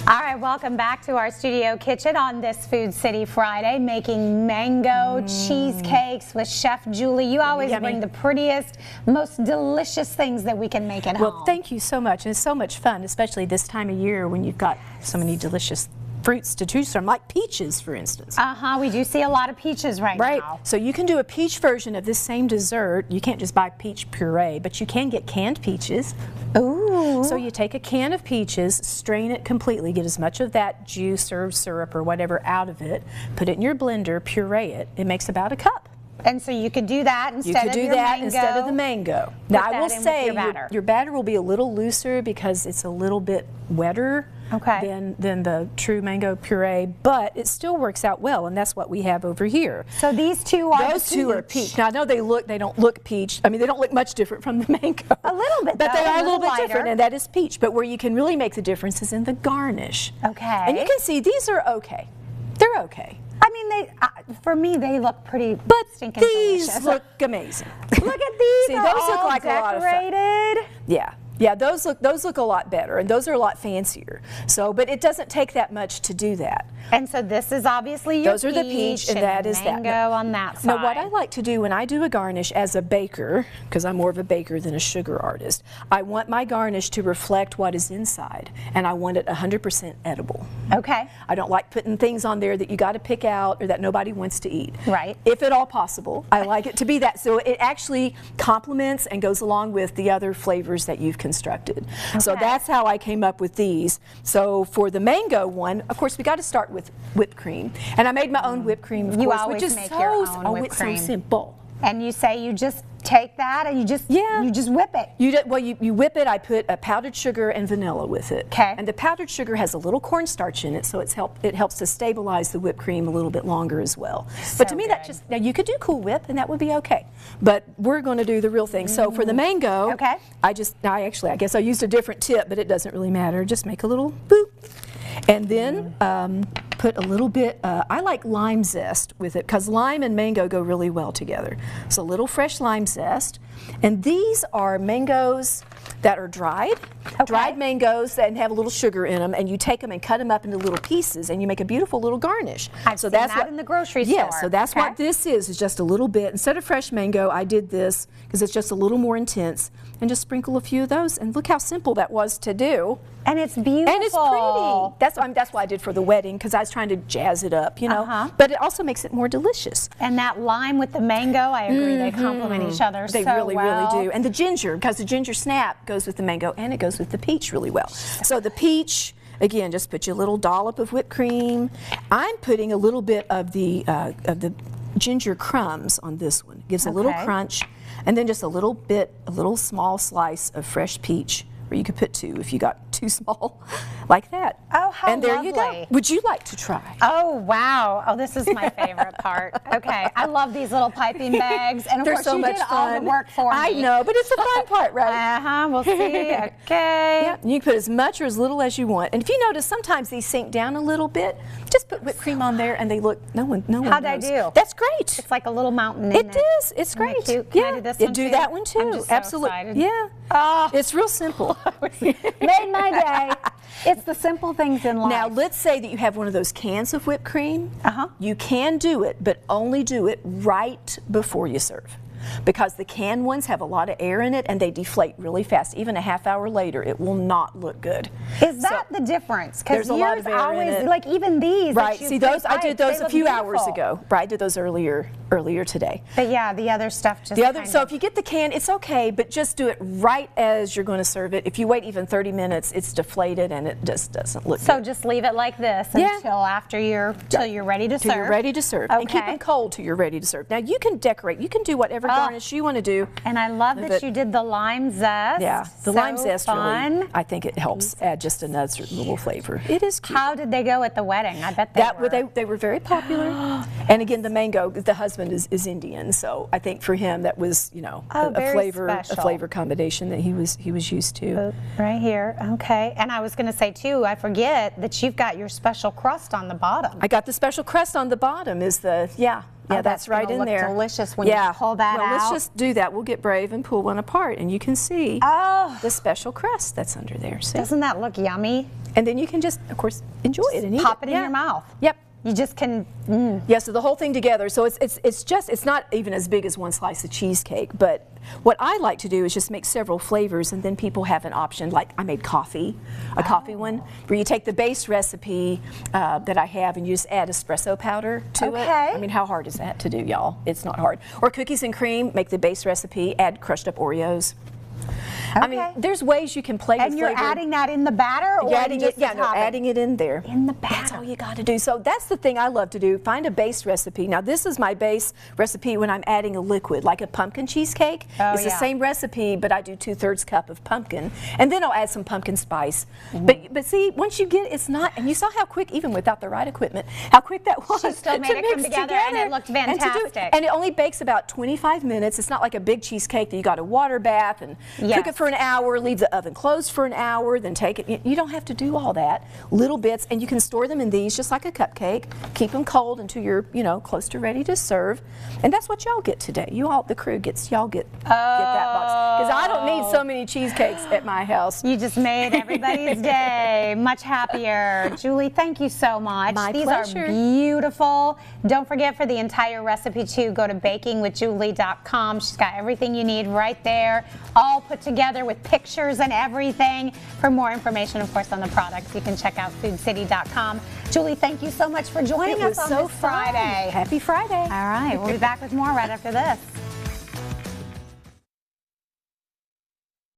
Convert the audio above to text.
All right, welcome back to our studio kitchen on this Food City Friday, making mango cheesecakes with Chef Julie. You always bring the prettiest, most delicious things that we can make at home. Well, thank you so much. And it's so much fun, especially this time of year when you've got so many delicious fruits to choose from, like peaches, for instance. We do see a lot of peaches right now. So you can do a peach version of this same dessert. You can't just buy peach puree, but you can get canned peaches. Ooh. So you take a can of peaches, strain it completely, get as much of that juice or syrup or whatever out of it, put it in your blender, puree it. It makes about a cup. And so you could do that instead of your mango. Instead of the mango. Now I will say your batter will be a little looser because it's a little bit wetter than the true mango puree, but it still works out well, and that's what we have over here. So these two are Those two are peach. Now I know they don't look peach. I mean, they don't look much different from the mango. A little bit, but they are a little bit lighter. different, and that is peach. But where you can really make the difference is in the garnish. Okay. And you can see these are okay. They're okay. I mean, for me, they look pretty stinking these delicious. look amazing. Look at these. See, those look like decorated. A lot of fun. Yeah, those look a lot better, and those are a lot fancier. So, but it doesn't take that much to do that. And so this is obviously your Those are the peach, and that is mango that. on that side. Now, what I like to do when I do a garnish as a baker, because I'm more of a baker than a sugar artist, I want my garnish to reflect what is inside, and I want it 100% edible. Okay. I don't like putting things on there that you got to pick out or that nobody wants to eat. Right. If at all possible, I like it to be that. So it actually complements and goes along with the other flavors that you've constructed. Okay. So that's how I came up with these. So for the mango one, of course, we got to start with whipped cream. And I made my own whipped cream, of course, always which is make your own whipped it's cream. so simple. And you say you just take that and you just whip it. You whip it. I put powdered sugar and vanilla with it. Okay. And the powdered sugar has a little cornstarch in it, so it helps to stabilize the whipped cream a little bit longer as well. But to me, now you could do Cool Whip and that would be okay. But we're going to do the real thing. So for the mango, I guess I used a different tip, but it doesn't really matter. Just make a little boop. And then put a little bit, I like lime zest with it because lime and mango go really well together. So a little fresh lime zest. And these are mangoes that are dried mangoes that have a little sugar in them, and you take them and cut them up into little pieces, and you make a beautiful little garnish. I've seen that in the grocery store. Yeah, so that's what this is just a little bit. Instead of fresh mango, I did this because it's just a little more intense, and just sprinkle a few of those, and look how simple that was to do. And it's beautiful. And it's pretty. That's what I did for the wedding, because I was trying to jazz it up, you know. But it also makes it more delicious. And that lime with the mango, I agree, they complement each other so well. They really do. And the ginger, because the ginger snap goes with the mango, and it goes with the peach really well. So the peach, again, just put your little dollop of whipped cream. I'm putting a little bit of the ginger crumbs on this one. It gives a little crunch. And then just a little small slice of fresh peach, or you could put two if you got too small, like that. Oh, how And there lovely. you go. Would you like to try? Oh, wow. Oh, this is my favorite part. Okay, I love these little piping bags. And of They're course, so you much did fun. all the work for me. I know, but it's the fun part, right? We'll see. Okay. Yeah, you can put as much or as little as you want. And if you notice, sometimes these sink down a little bit. Just put whipped cream on there, and they look. No one How'd knows. I do? That's great. It's like a little mountain. It is. It's great. Cute? Yeah. Can I do this one do too? that one too. I'm just so Absolutely. excited. Yeah. Oh. It's real simple. Made my day. It's the simple things in life. Now, let's say that you have one of those cans of whipped cream. You can do it, but only do it right before you serve. Because the canned ones have a lot of air in it and they deflate really fast. Even a half hour later, it will not look good. Is that the difference? There's a lot of air in it. Like even these. Right. See, those I did those a few hours beautiful. ago. Right. I did those earlier today. But yeah, the other stuff just. So if you get the can, it's okay, but just do it right as you're going to serve it. If you wait even 30 minutes, it's deflated and it just doesn't look good. So just leave it like this until after till you're ready to serve. Till you're ready to serve. Okay. And keep them cold till you're ready to serve. Now you can decorate. You can do whatever garnish you want to do. And I love that you did the lime zest. Yeah, the lime zest really, I think it helps add just another little flavor. It is cute. How did they go at the wedding? I bet they were very popular. And again, the mango, the husband is Indian, so I think for him that was, you know, a flavor combination that he was used to. Right here, okay. And I was going to say too, I forget that you've got your special crust on the bottom. I got the special crust on the bottom. Yeah, that's right in there. Delicious when you pull that out. Let's just do that. We'll get brave and pull one apart, and you can see the special crust that's under there. See? Doesn't that look yummy? And then you can just, of course, enjoy it and eat it. Pop it in your mouth. Yep. You just can. Yeah, so the whole thing together. So it's not even as big as one slice of cheesecake, but what I like to do is just make several flavors, and then people have an option. Like I made coffee, a coffee one, where you take the base recipe that I have and you just add espresso powder to it. I mean, how hard is that to do, y'all? It's not hard. Or cookies and cream, make the base recipe, add crushed up Oreos. I mean, there's ways you can play with flavor. And you're adding that in the batter, or adding it? Yeah, no, adding it in there. In the batter. That's all you got to do. So that's the thing I love to do. Find a base recipe. Now this is my base recipe when I'm adding a liquid, like a pumpkin cheesecake. It's the same recipe, but I do 2/3 cup of pumpkin, and then I'll add some pumpkin spice. But see, once you get, it's not. And you saw how quick, even without the right equipment, how quick that was. She still made it come together, and it looked fantastic. And it only bakes about 25 minutes. It's not like a big cheesecake that you got to water bath and cook it for an hour, leave the oven closed for an hour, then take it. You don't have to do all that. Little bits, and you can store them in these just like a cupcake. Keep them cold until you're, close to ready to serve. And that's what y'all get today. You all, the crew gets, y'all get that box. Because I don't need so many cheesecakes at my house. You just made everybody's day much happier. Julie, thank you so much. These are beautiful. Don't forget, for the entire recipe too, go to bakingwithjulie.com. She's got everything you need right there, all put together with pictures and everything. For more information, of course, on the products, you can check out foodcity.com. Julie, thank you so much for joining us on this Friday. Happy Friday. All right, we'll be back with more right after this.